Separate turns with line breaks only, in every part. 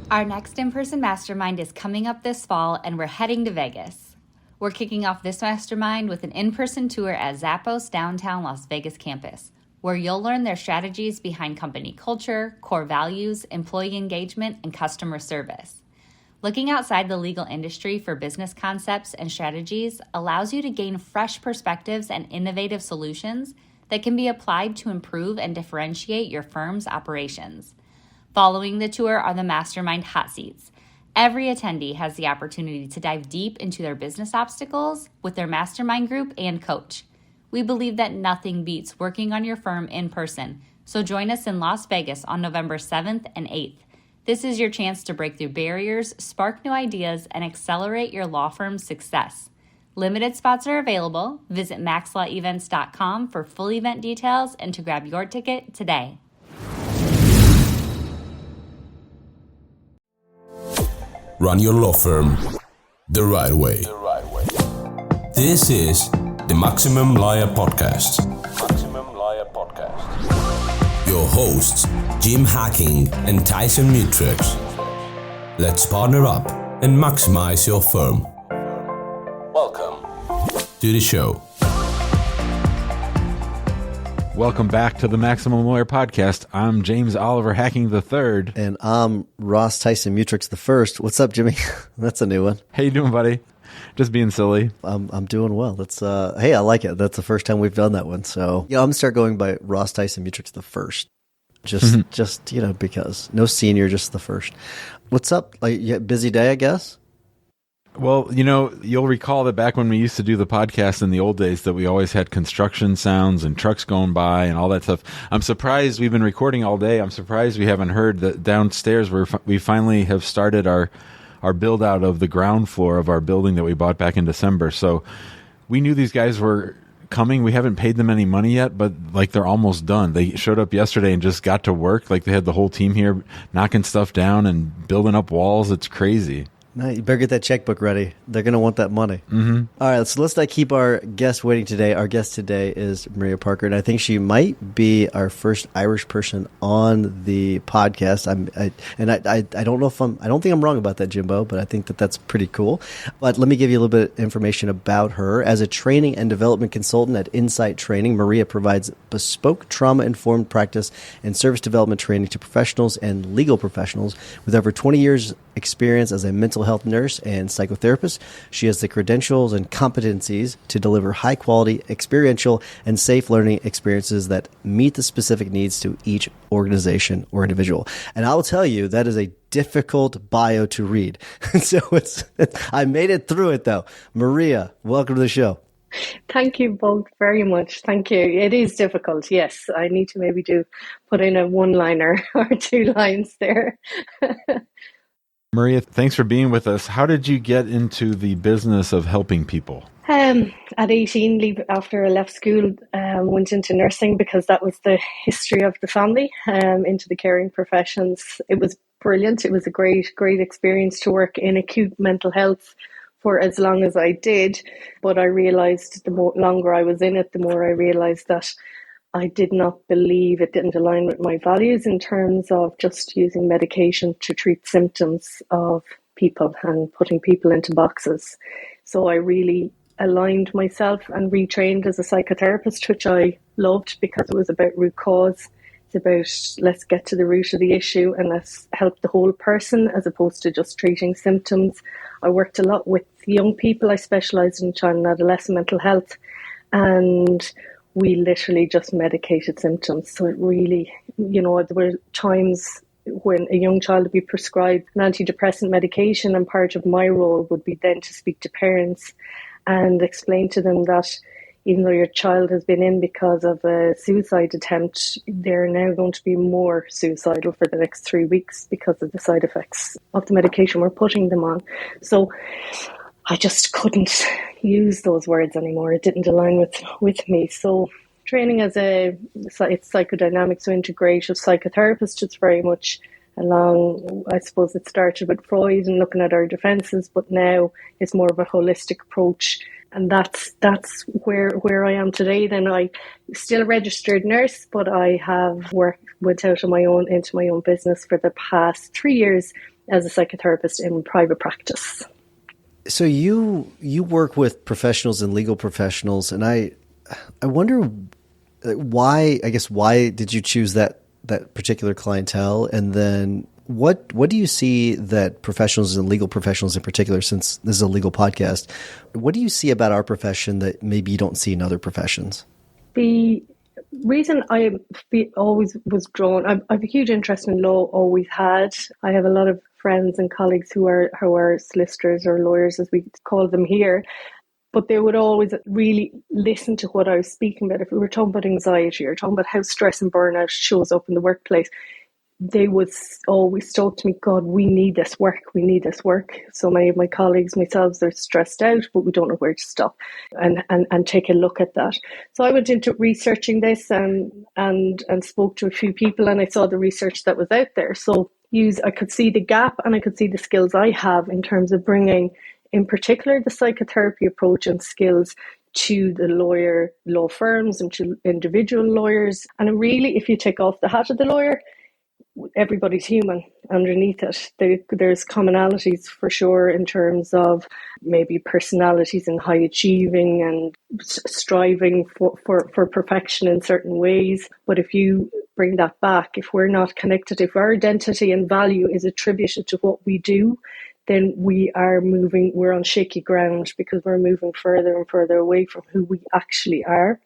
Our next in-person mastermind is coming up this fall, and we're heading to Vegas. We're kicking off this mastermind with an in-person tour at Zappos downtown Las Vegas campus, where you'll learn their strategies behind company culture, core values, employee engagement, and customer service. Looking outside the legal industry for business concepts and strategies allows you to gain fresh perspectives and innovative solutions that can be applied to improve and differentiate your firm's operations. Following the tour are the mastermind hot seats. Every attendee has the opportunity to dive deep into their business obstacles with their mastermind group and coach. We believe that nothing beats working on your firm in person, so join us in Las Vegas on November 7th and 8th. This is your chance to break through barriers, spark new ideas, and accelerate your law firm's success. Limited spots are available. Visit maxlawevents.com for full event details and to grab your ticket today.
Run your law firm the right way. This is the Maximum Lawyer Podcast. Your hosts, Jim Hacking and Tyson Mutrux. Let's partner up and maximize your firm. Welcome to the show.
Welcome back to the Maximum Lawyer Podcast. I'm James Oliver Hacking III.
And I'm Ross Tyson Mutrux the First. What's up, Jimmy? That's a new one.
How you doing, buddy? Just being silly.
I'm doing well. That's hey, I like it. That's the first time we've done that one. So yeah, I'm gonna start going by Ross Tyson Mutrux the First. Just because no senior, just the first. What's up? Like, yeah, busy day, I guess.
Well, you'll recall that back when we used to do the podcast in the old days that we always had construction sounds and trucks going by and all that stuff. I'm surprised we've been recording all day. I'm surprised we haven't heard that downstairs we finally have started our build out of the ground floor of our building that we bought back in December. So we knew these guys were coming. We haven't paid them any money yet, but like they're almost done. They showed up yesterday and just got to work. Like they had the whole team here knocking stuff down and building up walls. It's crazy.
No, you better get that checkbook ready. They're going to want that money.
Mm-hmm.
All right, so let's not keep our guest waiting today. Our guest today is Maria Parker, and I think she might be our first Irish person on the podcast. I don't know if I don't think I'm wrong about that, Jimbo, but I think that's pretty cool. But let me give you a little bit of information about her. As a training and development consultant at Insight Training, Maria provides bespoke trauma-informed practice and service development training to professionals and legal professionals with over 20 years experience as a mental health nurse and psychotherapist. She has the credentials and competencies to deliver high-quality, experiential, and safe learning experiences that meet the specific needs to each organization or individual. And I'll tell you, that is a difficult bio to read. So I made it through it, though. Maria, welcome to the show.
Thank you both very much. Thank you. It is difficult. Yes, I need to maybe put in a one-liner or two lines there.
Maria, thanks for being with us. How did you get into the business of helping people?
At 18, after I left school, went into nursing because that was the history of the family, into the caring professions. It was brilliant. It was a great experience to work in acute mental health for as long as I did. But I realised the longer I was in it, the more I realised that I did not believe it didn't align with my values in terms of just using medication to treat symptoms of people and putting people into boxes. So I really aligned myself and retrained as a psychotherapist, which I loved because it was about root cause. It's about let's get to the root of the issue and let's help the whole person as opposed to just treating symptoms. I worked a lot with young people. I specialised in child and adolescent mental health, and we literally just medicated symptoms. So it really, there were times when a young child would be prescribed an antidepressant medication, and part of my role would be then to speak to parents and explain to them that even though your child has been in because of a suicide attempt, they're now going to be more suicidal for the next 3 weeks because of the side effects of the medication we're putting them on. So I just couldn't use those words anymore. It didn't align with me. So training as it's psychodynamic, so integrative psychotherapist, it's very much along, I suppose it started with Freud and looking at our defences, but now it's more of a holistic approach. And that's where I am today. Then I still a registered nurse, but I have went out into my own business for the past 3 years as a psychotherapist in private practice.
So you work with professionals and legal professionals, and I wonder why did you choose that particular clientele, and then what do you see that professionals and legal professionals in particular, since this is a legal podcast, what do you see about our profession that maybe you don't see in other professions?
The reason I always was drawn, I've a huge interest in law, always had. I have a lot of friends and colleagues who are solicitors or lawyers, as we call them here, but they would always really listen to what I was speaking about. If we were talking about anxiety or talking about how stress and burnout shows up in the workplace, they would always talk to me, God, we need this work. So many of my colleagues, myself, they're stressed out, but we don't know where to stop and take a look at that. So I went into researching this and spoke to a few people, and I saw the research that was out there. So I could see the gap, and I could see the skills I have in terms of bringing, in particular, the psychotherapy approach and skills to the law firms and to individual lawyers. And really, if you take off the hat of the lawyer, everybody's human underneath it. There's commonalities for sure in terms of maybe personalities and high achieving and striving for perfection in certain ways. But if you bring that back, if we're not connected, if our identity and value is attributed to what we do, then we're on shaky ground, because we're moving further and further away from who we actually are.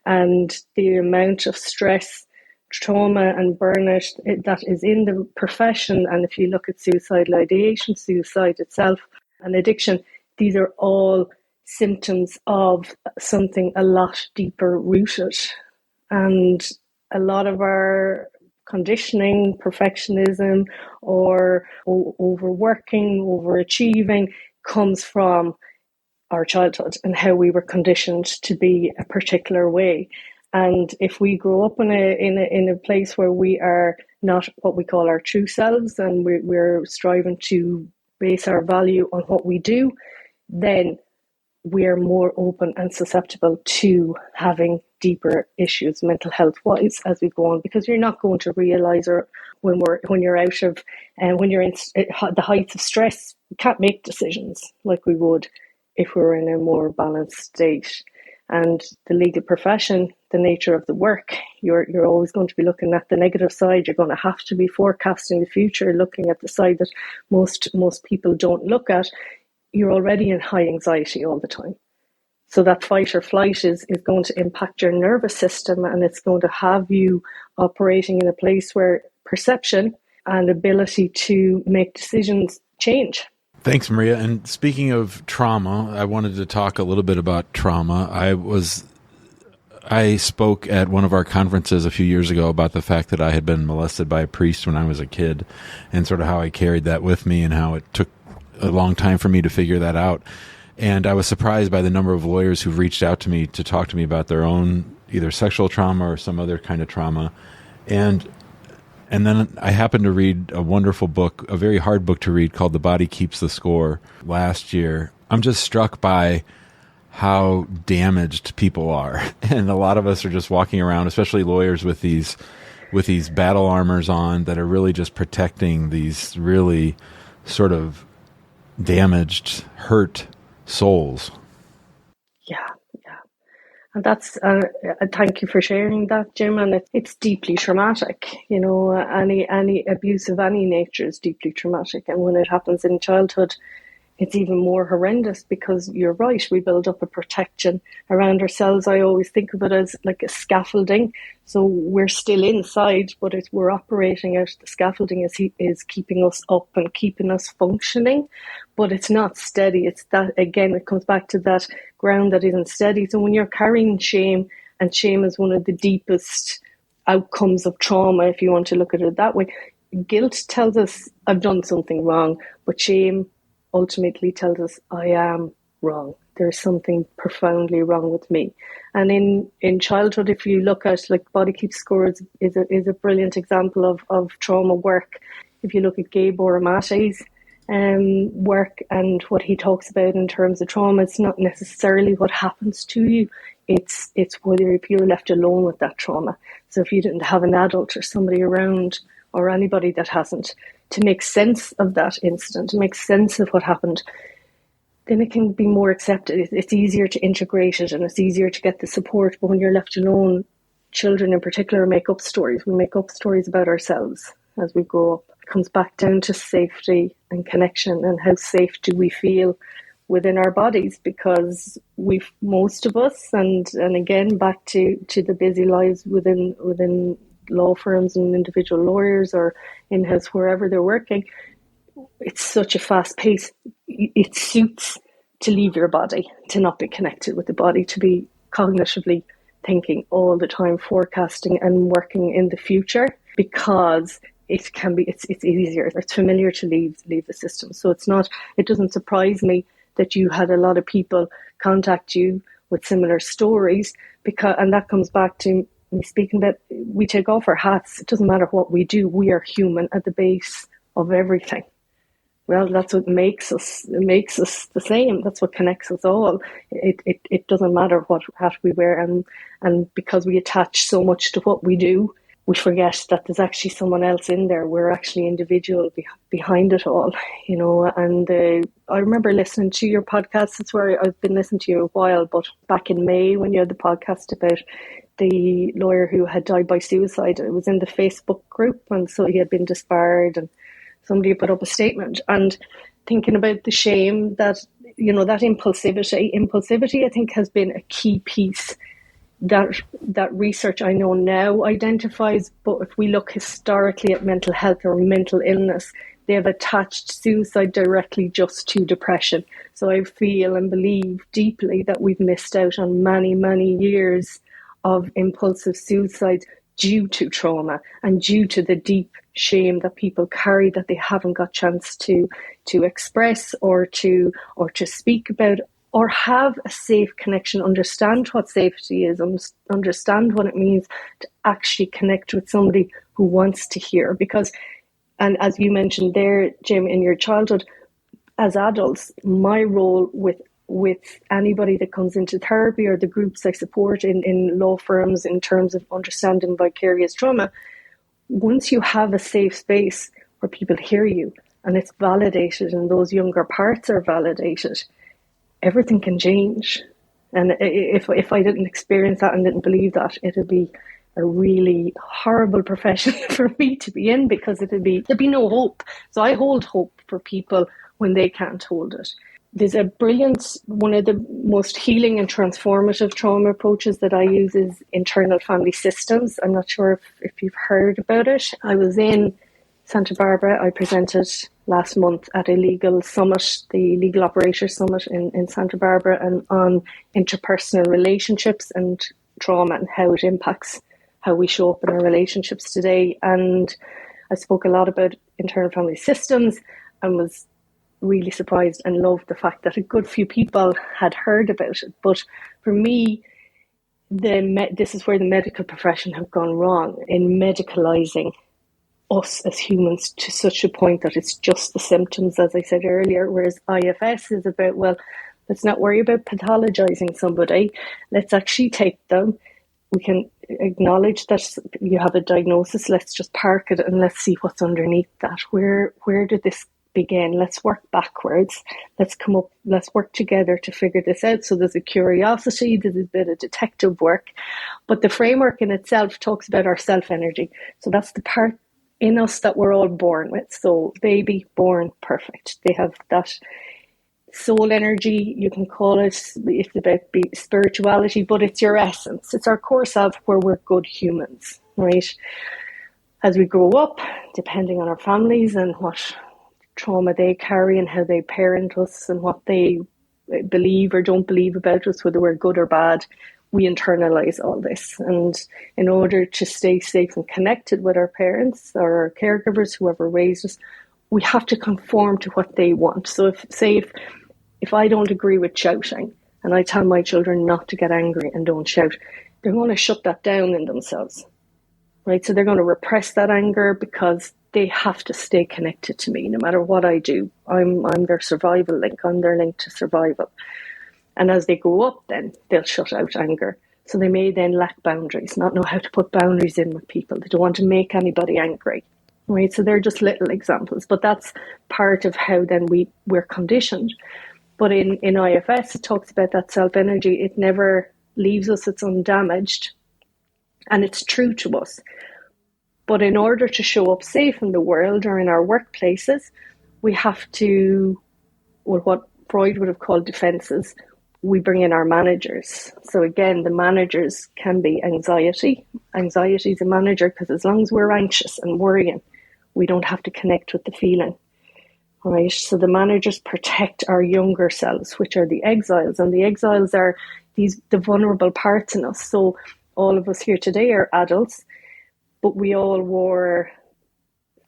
And the amount of stress, trauma and burnout that is in the profession, and if you look at suicidal ideation, suicide itself, and addiction, these are all symptoms of something a lot deeper rooted. And a lot of our conditioning, perfectionism, or overworking, overachieving comes from our childhood and how we were conditioned to be a particular way. And if we grow up in a place where we are not what we call our true selves, and we're striving to base our value on what we do, then we are more open and susceptible to having deeper issues mental health wise as we go on, because you're not going to realize, or when you're out of when you're in the heights of stress, we can't make decisions like we would if we were in a more balanced state. And the legal profession, the nature of the work, you're always going to be looking at the negative side. You're going to have to be forecasting the future, looking at the side that most people don't look at. You're already in high anxiety all the time. So that fight or flight is going to impact your nervous system, and it's going to have you operating in a place where perception and ability to make decisions change.
Thanks, Maria. And speaking of trauma, I wanted to talk a little bit about trauma. I spoke at one of our conferences a few years ago about the fact that I had been molested by a priest when I was a kid, and sort of how I carried that with me and how it took a long time for me to figure that out. And I was surprised by the number of lawyers who've reached out to me to talk to me about their own either sexual trauma or some other kind of trauma. And then I happened to read a wonderful book, a very hard book to read, called The Body Keeps the Score last year. I'm just struck by how damaged people are. And a lot of us are just walking around, especially lawyers, with these battle armors on that are really just protecting these really sort of damaged, hurt souls.
Yeah. And that's, thank you for sharing that, Jim. And it's deeply traumatic. You know, any abuse of any nature is deeply traumatic. And when it happens in childhood, it's even more horrendous, because you're right, we build up a protection around ourselves. I always think of it as like a scaffolding. So we're still inside, but we're operating out. The scaffolding is keeping us up and keeping us functioning, but it's not steady. It's that, again, it comes back to that ground that isn't steady. So when you're carrying shame, and shame is one of the deepest outcomes of trauma, if you want to look at it that way, guilt tells us I've done something wrong, but shame ultimately tells us I am wrong. There's something profoundly wrong with me. And in childhood, if you look at, like, Body Keeps Score is a brilliant example of trauma work. If you look at Gabor Mate's work and what he talks about in terms of trauma, it's not necessarily what happens to you. It's whether if you're left alone with that trauma. So if you didn't have an adult or somebody around or anybody that hasn't, to make sense of that incident, to make sense of what happened, then it can be more accepted. It's easier to integrate it and it's easier to get the support. But when you're left alone, children in particular make up stories. We make up stories about ourselves as we grow up. It comes back down to safety and connection, and how safe do we feel within our bodies, because most of us, and again back to the busy lives within law firms and individual lawyers or in-house, wherever they're working, it's such a fast pace. It suits to leave your body, to not be connected with the body, to be cognitively thinking all the time, forecasting and working in the future, because it's easier, it's familiar to leave the system. So it doesn't surprise me that you had a lot of people contact you with similar stories, and that comes back to me speaking that we take off our hats. It doesn't matter what we do. We are human at the base of everything. Well, that's what makes us the same. That's what connects us all. It doesn't matter what hat we wear, and because we attach so much to what we do, we forget that there's actually someone else in there. We're actually individual behind it all, And I remember listening to your podcast. That's where I've been listening to you a while. But back in May, when you had the podcast about the lawyer who had died by suicide, it was in the Facebook group, and so he had been disbarred, and somebody put up a statement, and thinking about the shame that, that impulsivity, I think, has been a key piece that research I know now identifies. But if we look historically at mental health or mental illness, they have attached suicide directly just to depression. So I feel and believe deeply that we've missed out on many, many years of impulsive suicide due to trauma and due to the deep shame that people carry, that they haven't got chance to express or to speak about, or have a safe connection, understand what safety is, understand what it means to actually connect with somebody who wants to hear. Because, and as you mentioned there, Jim, in your childhood, as adults, my role with anybody that comes into therapy or the groups I support in law firms in terms of understanding vicarious trauma, once you have a safe space where people hear you and it's validated and those younger parts are validated, everything can change. And if I didn't experience that and didn't believe that, it would be a really horrible profession for me to be in, because there'd be no hope. So I hold hope for people when they can't hold it. There's a brilliant, one of the most healing and transformative trauma approaches that I use is internal family systems. I'm not sure if you've heard about it. I was in Santa Barbara. I presented last month at a legal summit, the Legal Operators Summit in Santa Barbara, and on interpersonal relationships and trauma and how it impacts how we show up in our relationships today. And I spoke a lot about internal family systems and was really surprised and loved the fact that a good few people had heard about it. But for me, this is where the medical profession have gone wrong in medicalising us as humans to such a point that it's just the symptoms, as I said earlier, whereas IFS is about, well, let's not worry about pathologizing somebody. Let's actually take them. We can acknowledge that you have a diagnosis. Let's just park it and let's see what's underneath that. Where did this begin? Let's work backwards. Let's work together to figure this out. So there's a curiosity, there's a bit of detective work, but the framework in itself talks about our self-energy. So that's the part in us that we're all born with. So baby born perfect. They have that soul energy, you can call it. It's about spirituality, but it's your essence. It's our core self where we're good humans, right? As we grow up, depending on our families and what trauma they carry and how they parent us and what they believe or don't believe about us, whether we're good or bad, we internalize all this. And in order to stay safe and connected with our parents or our caregivers, whoever raised us, we have to conform to what they want. So if I don't agree with shouting and I tell my children not to get angry and don't shout, they're going to shut that down in themselves, right? So they're going to repress that anger because they have to stay connected to me no matter what I do. I'm their survival link. I'm their link to survival. And as they grow up, then they'll shut out anger. So they may then lack boundaries, not know how to put boundaries in with people. They don't want to make anybody angry, right? So they're just little examples, but that's part of how then we're conditioned. But in IFS, it talks about that self-energy. It never leaves us, it's undamaged, and it's true to us. But in order to show up safe in the world or in our workplaces, we have to, well, what Freud would have called defenses, we bring in our managers. So again, the managers can be anxiety. Anxiety is a manager because as long as we're anxious and worrying, we don't have to connect with the feeling. All right. So the managers protect our younger selves, which are the exiles. And the exiles are the vulnerable parts in us. So all of us here today are adults, but we all were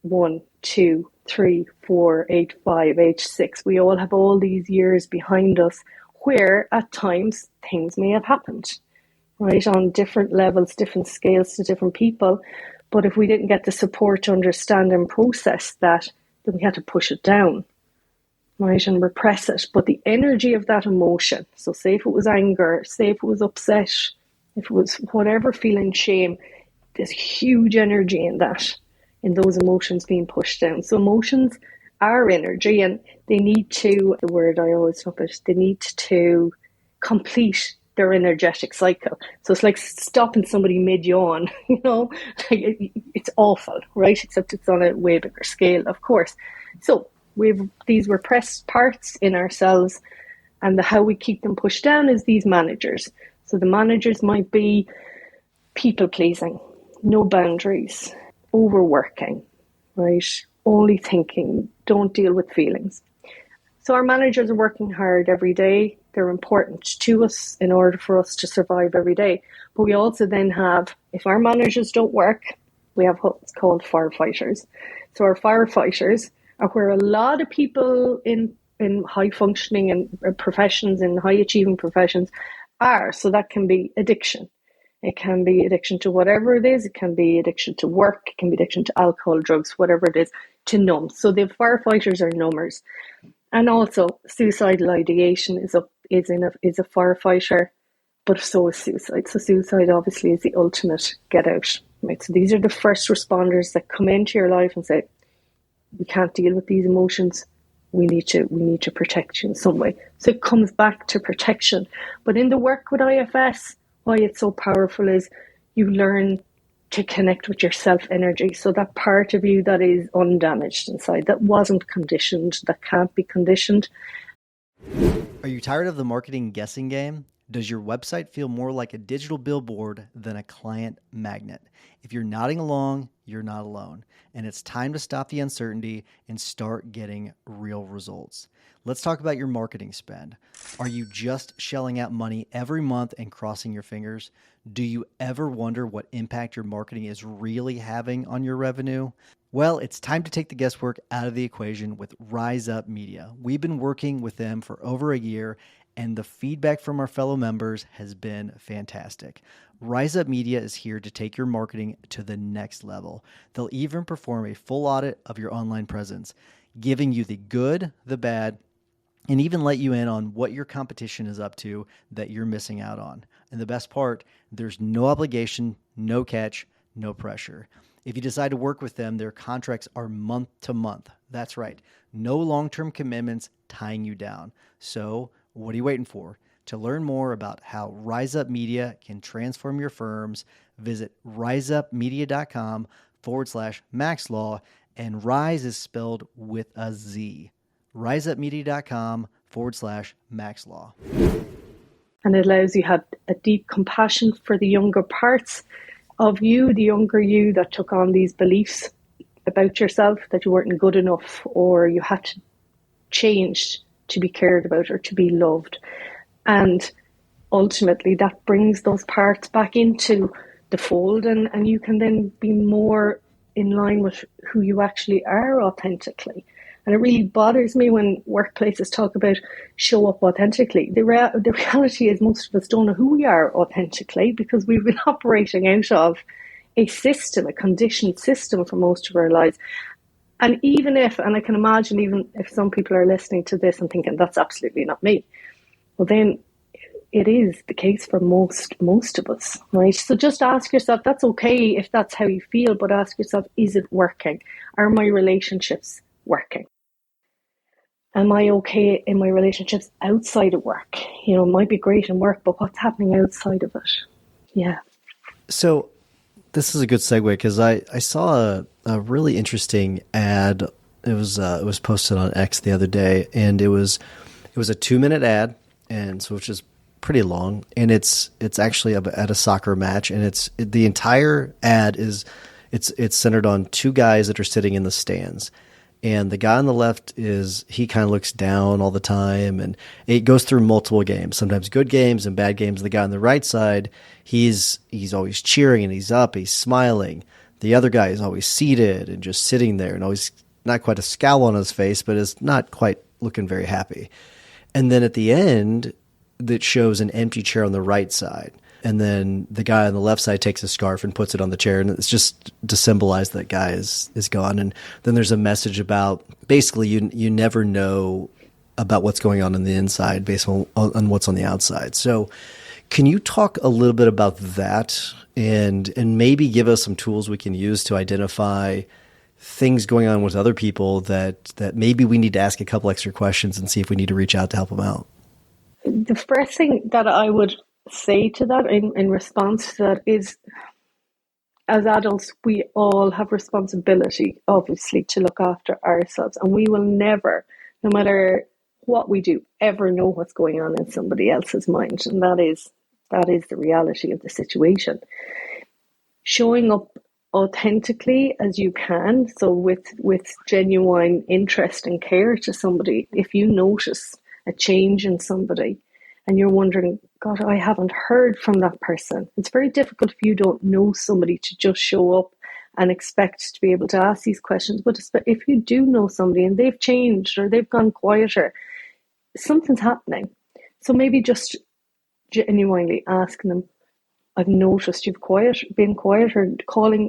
1, 2, 3, 4, 8, 5, age 6. We all have all these years behind us where at times things may have happened, right? On different levels, different scales to different people. But if we didn't get the support to understand and process that, then we had to push it down, right? And repress it. But the energy of that emotion, so say if it was anger, say if it was upset, if it was whatever, feeling shame, there's huge energy in that, in those emotions being pushed down. So emotions are energy, and they need to, the word I always talk about, they need to complete their energetic cycle. So it's like stopping somebody mid-yawn, like it's awful, right? Except it's on a way bigger scale, of course. So we've these repressed parts in ourselves, and how we keep them pushed down is these managers. So the managers might be people-pleasing, no boundaries, overworking, right? Only thinking, don't deal with feelings. So our managers are working hard every day. They're important to us in order for us to survive every day. But we also then have, if our managers don't work, we have what's called firefighters. So our firefighters are where a lot of people in high functioning and professions, in high achieving professions are. So that can be addiction. It can be addiction to whatever it is. It can be addiction to work. It can be addiction to alcohol, drugs, whatever it is, to numb. So the firefighters are numbers. And also suicidal ideation is a firefighter, but so is suicide. So suicide obviously is the ultimate get out. Right? So these are the first responders that come into your life and say, we can't deal with these emotions. We need to protect you in some way. So it comes back to protection. But in the work with IFS, why it's so powerful is you learn to connect with your self-energy. So that part of you that is undamaged inside, that wasn't conditioned, that can't be conditioned.
Are you tired of the marketing guessing game? Does your website feel more like a digital billboard than a client magnet? If you're nodding along, you're not alone. And it's time to stop the uncertainty and start getting real results. Let's talk about your marketing spend. Are you just shelling out money every month and crossing your fingers? Do you ever wonder what impact your marketing is really having on your revenue? Well, it's time to take the guesswork out of the equation with Rise Up Media. We've been working with them for over a year, and the feedback from our fellow members has been fantastic. Rise Up Media is here to take your marketing to the next level. They'll even perform a full audit of your online presence, giving you the good, the bad, and even let you in on what your competition is up to that you're missing out on. And the best part, there's no obligation, no catch, no pressure. If you decide to work with them, their contracts are month to month. That's right. No long-term commitments tying you down. So what are you waiting for? To learn more about how Rise Up Media can transform your firms, visit riseupmedia.com/maxlaw, and Rise is spelled with a Z. riseupmedia.com/maxlaw.
And it allows you to have a deep compassion for the younger parts of you, the younger you that took on these beliefs about yourself, that you weren't good enough or you had to change to be cared about or to be loved. And ultimately that brings those parts back into the fold, and you can then be more in line with who you actually are authentically. And it really bothers me when workplaces talk about show up authentically. The reality is most of us don't know who we are authentically because we've been operating out of a system, a conditioned system for most of our lives. And even if, and I can imagine even if some people are listening to this and thinking, that's absolutely not me. Well, then it is the case for most of us, right? So just ask yourself, that's okay if that's how you feel, but ask yourself, is it working? Are my relationships working? Am I okay in my relationships outside of work? You know, it might be great in work, but what's happening outside of it? Yeah.
So this is a good segue because I saw a really interesting ad. It was posted on X the other day, and it was a 2-minute ad, and so which is pretty long, and it's actually at a soccer match, and the entire ad is it's centered on two guys that are sitting in the stands. And the guy on the left he kind of looks down all the time, and it goes through multiple games, sometimes good games and bad games. The guy on the right side, he's always cheering and he's up, he's smiling. The other guy is always seated and just sitting there and always not quite a scowl on his face, but is not quite looking very happy. And then at the end, that shows an empty chair on the right side. And then the guy on the left side takes a scarf and puts it on the chair, and it's just to symbolize that guy is gone. And then there's a message about basically you never know about what's going on the inside based on what's on the outside. So can you talk a little bit about that and maybe give us some tools we can use to identify things going on with other people that maybe we need to ask a couple extra questions and see if we need to reach out to help them out?
The first thing that I would say to that in response to that is, as adults, we all have responsibility, obviously, to look after ourselves, and we will never, no matter what we do, ever know what's going on in somebody else's mind, and that is the reality of the situation. Showing up authentically as you can, so with genuine interest and care to somebody. If you notice a change in somebody and you're wondering, God, I haven't heard from that person. It's very difficult if you don't know somebody to just show up and expect to be able to ask these questions. But if you do know somebody and they've changed or they've gone quieter, something's happening. So maybe just genuinely asking them, I've noticed you've been quieter,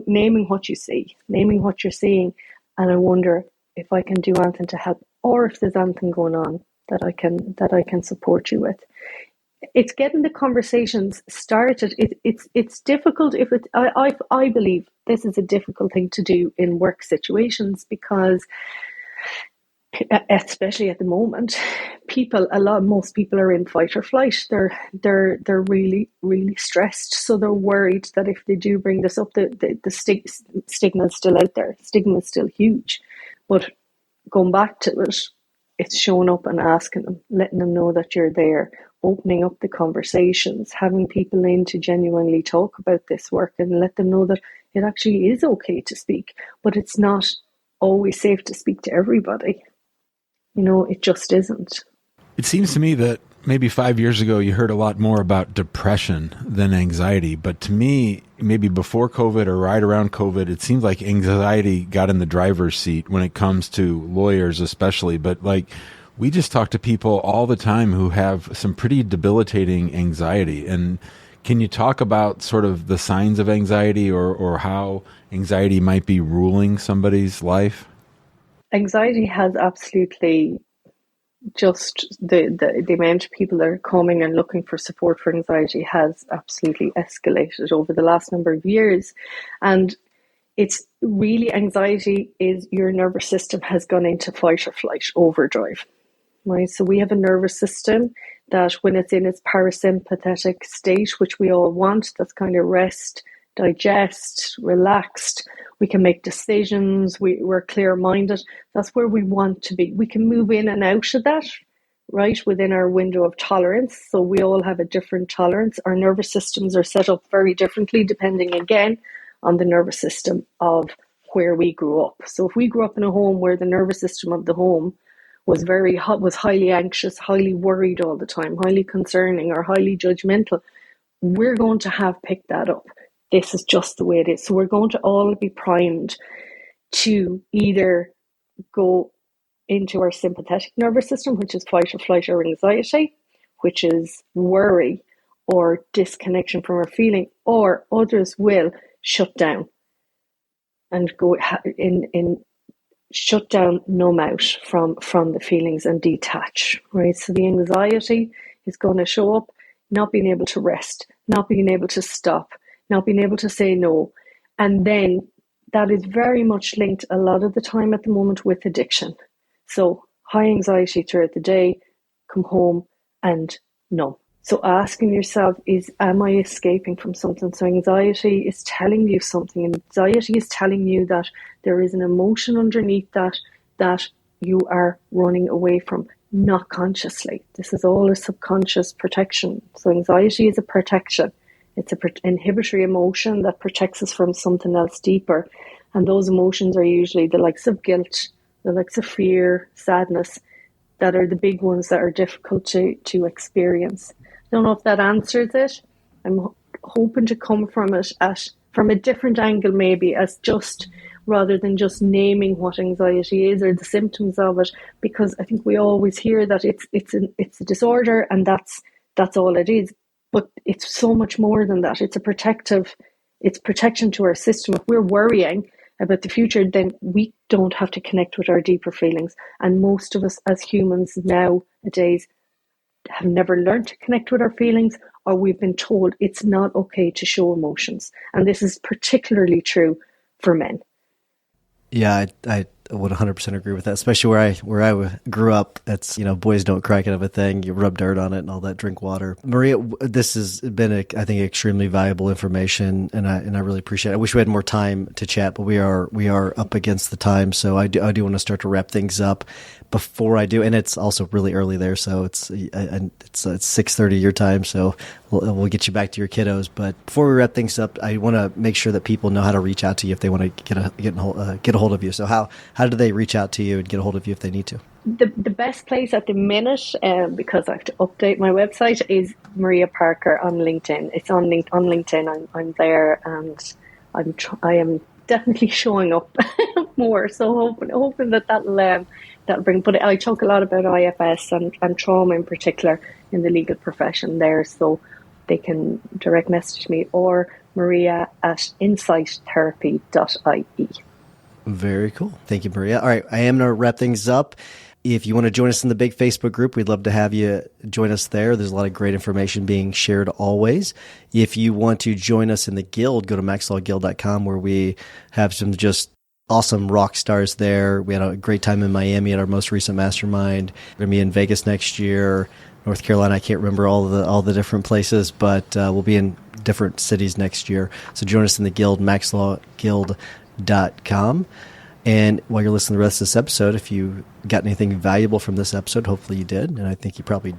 naming what you see, naming what you're seeing, and I wonder if I can do anything to help, or if there's anything going on that I can support you with. It's getting the conversations started. It's difficult if it. I believe this is a difficult thing to do in work situations because, especially at the moment, most people are in fight or flight. They're really, really stressed. So they're worried that if they do bring this up, the stigma is still out there. Stigma is still huge. But going back to it, it's showing up and asking them, letting them know that you're there, opening up the conversations, having people in to genuinely talk about this work and let them know that it actually is okay to speak, but it's not always safe to speak to everybody. You know, it just isn't.
It seems to me that maybe 5 years ago you heard a lot more about depression than anxiety. But to me, maybe before COVID or right around COVID, it seems like anxiety got in the driver's seat when it comes to lawyers especially. But like we just talk to people all the time who have some pretty debilitating anxiety. And can you talk about sort of the signs of anxiety or how anxiety might be ruling somebody's life?
Anxiety has absolutely just the amount of people that are coming and looking for support for anxiety has absolutely escalated over the last number of years. And it's really, anxiety is your nervous system has gone into fight or flight overdrive, right? So we have a nervous system that when it's in its parasympathetic state, which we all want, that's kind of rest, digest, relaxed, we can make decisions, we're clear-minded. That's where we want to be. We can move in and out of that, right, within our window of tolerance. So we all have a different tolerance. Our nervous systems are set up very differently depending, again, on the nervous system of where we grew up. So if we grew up in a home where the nervous system of the home was highly anxious, highly worried all the time, highly concerning or highly judgmental, we're going to have picked that up. This is just the way it is. So we're going to all be primed to either go into our sympathetic nervous system, which is fight or flight or anxiety, which is worry or disconnection from our feeling, or others will shut down and go in shut down, numb out from the feelings and detach, right? So the anxiety is going to show up. not being able to rest, not being able to stop, not being able to say no. And then that is very much linked a lot of the time at the moment with addiction. So high anxiety throughout the day, come home and numb. So asking yourself am I escaping from something? So anxiety is telling you something. Anxiety is telling you that there is an emotion underneath that you are running away from, not consciously. This is all a subconscious protection. So anxiety is a protection. It's an inhibitory emotion that protects us from something else deeper. And those emotions are usually the likes of guilt, the likes of fear, sadness, that are the big ones that are difficult to experience. I don't know if that answers it. I'm hoping to come from it from a different angle, maybe, as just rather than just naming what anxiety is or the symptoms of it, because I think we always hear that it's a disorder and that's all it is. But it's so much more than that. It's protection to our system. If we're worrying about the future, then we don't have to connect with our deeper feelings. And most of us as humans nowadays have never learned to connect with our feelings, or we've been told it's not okay to show emotions. And this is particularly true for men.
Yeah, I would 100% agree with that, especially where I grew up. It's, boys don't cry kind of a thing. You rub dirt on it and all that, drink water. Maria, this has been, I think, extremely valuable information, and I really appreciate it. I wish we had more time to chat, but we are up against the time, so I do want to start to wrap things up. Before I do, and it's also really early there, so it's 6:30 your time, so we'll get you back to your kiddos. But before we wrap things up, I want to make sure that people know how to reach out to you if they want to get a hold of you. So how do they reach out to you and get a hold of you if they need to?
The best place at the minute, because I have to update my website, is Maria Parker on LinkedIn. It's on LinkedIn. I'm there, and I am definitely showing up more. So hoping that'll bring. But I talk a lot about IFS and trauma in particular in the legal profession there. So they can direct message me or Maria at insighttherapy.ie.
Very cool. Thank you, Maria. All right, I am going to wrap things up. If you want to join us in the big Facebook group, we'd love to have you join us there. There's a lot of great information being shared always. If you want to join us in the guild, go to maxlawguild.com, where we have some just awesome rock stars there. We had a great time in Miami at our most recent mastermind. We're going to be in Vegas next year, North Carolina. I can't remember all the different places, but we'll be in different cities next year. So join us in the guild, maxlawguild.com. And while you're listening to the rest of this episode, if you got anything valuable from this episode, hopefully you did, and I think you probably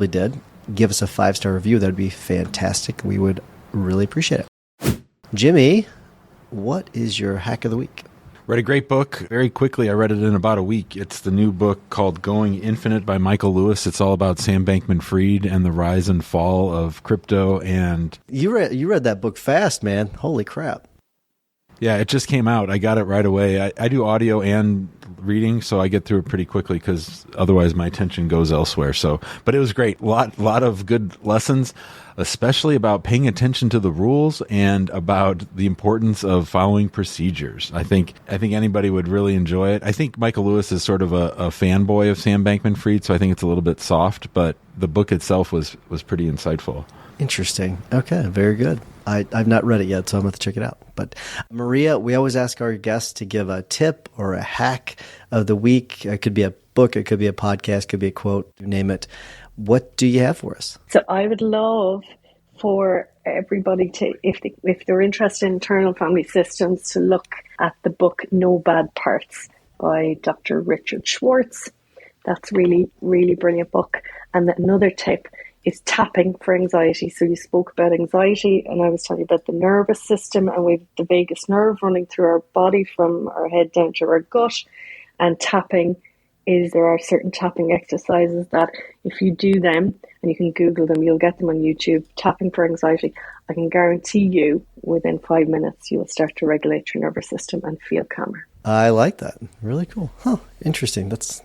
did, give us a 5-star review. That would be fantastic. We would really appreciate it. Jimmy, what is your hack of the week?
Read a great book very quickly. I read it in about a week. It's the new book called Going Infinite by Michael Lewis. It's all about Sam Bankman-Fried and the rise and fall of crypto. And
you read that book fast, man. Holy crap.
Yeah, it just came out. I got it right away. I do audio and reading, so I get through it pretty quickly because otherwise my attention goes elsewhere. But it was great. Lot of good lessons, especially about paying attention to the rules and about the importance of following procedures. I think anybody would really enjoy it. I think Michael Lewis is sort of a fanboy of Sam Bankman-Fried, so I think it's a little bit soft, but the book itself was pretty insightful.
Interesting. Okay, very good. I've not read it yet, so I'm going to check it out. But Maria, we always ask our guests to give a tip or a hack of the week. It could be a book, it could be a podcast, it could be a quote, name it. What do you have for us?
So I would love for everybody to, if they're interested in internal family systems, to look at the book No Bad Parts by Dr. Richard Schwartz. That's really, really brilliant book. And another tip is tapping for anxiety. So you spoke about anxiety, and I was telling you about the nervous system, and we've the vagus nerve running through our body from our head down to our gut. And tapping there are certain tapping exercises that if you do them, and you can Google them, you'll get them on YouTube, tapping for anxiety, I can guarantee you within 5 minutes you'll start to regulate your nervous system and feel calmer.
I like that. Really cool. Interesting. That's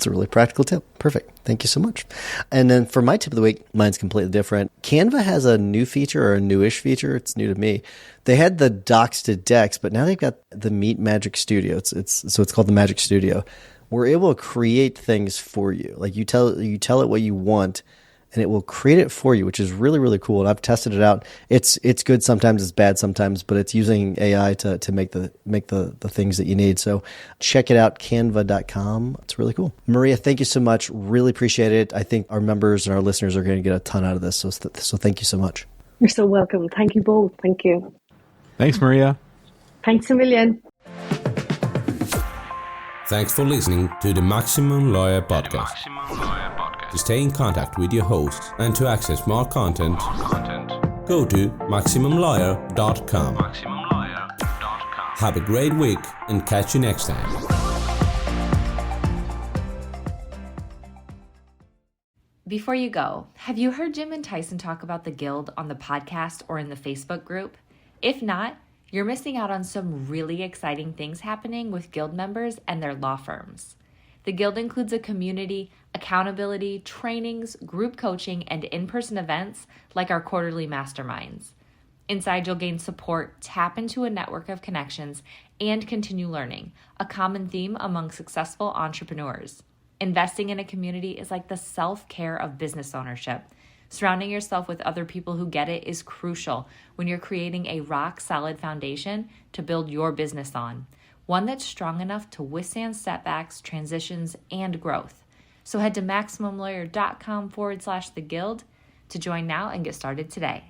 a really practical tip. Perfect. Thank you so much. And then for my tip of the week, mine's completely different. Canva has a new feature, or a newish feature. It's new to me. They had the docs to decks, but now they've got the Meet Magic Studio. It's called the Magic Studio. We're able to create things for you. Like you tell it what you want, and it will create it for you, which is really, really cool. And I've tested it out. It's good sometimes, it's bad sometimes, but it's using AI to make the things that you need. So check it out, canva.com. It's really cool. Maria, thank you so much. Really appreciate it. I think our members and our listeners are going to get a ton out of this. So thank you so much.
You're so welcome. Thank you both. Thank you.
Thanks, Maria.
Thanks a million.
Thanks for listening to the Maximum Lawyer Podcast. To stay in contact with your host and to access more content, go to MaximumLawyer.com. Have a great week and catch you next time.
Before you go, have you heard Jim and Tyson talk about the Guild on the podcast or in the Facebook group? If not, you're missing out on some really exciting things happening with Guild members and their law firms. The Guild includes a community, accountability, trainings, group coaching, and in-person events like our quarterly masterminds. Inside, you'll gain support, tap into a network of connections, and continue learning, a common theme among successful entrepreneurs. Investing in a community is like the self-care of business ownership. Surrounding yourself with other people who get it is crucial when you're creating a rock-solid foundation to build your business on, one that's strong enough to withstand setbacks, transitions, and growth. So head to MaximumLawyer.com/the Guild to join now and get started today.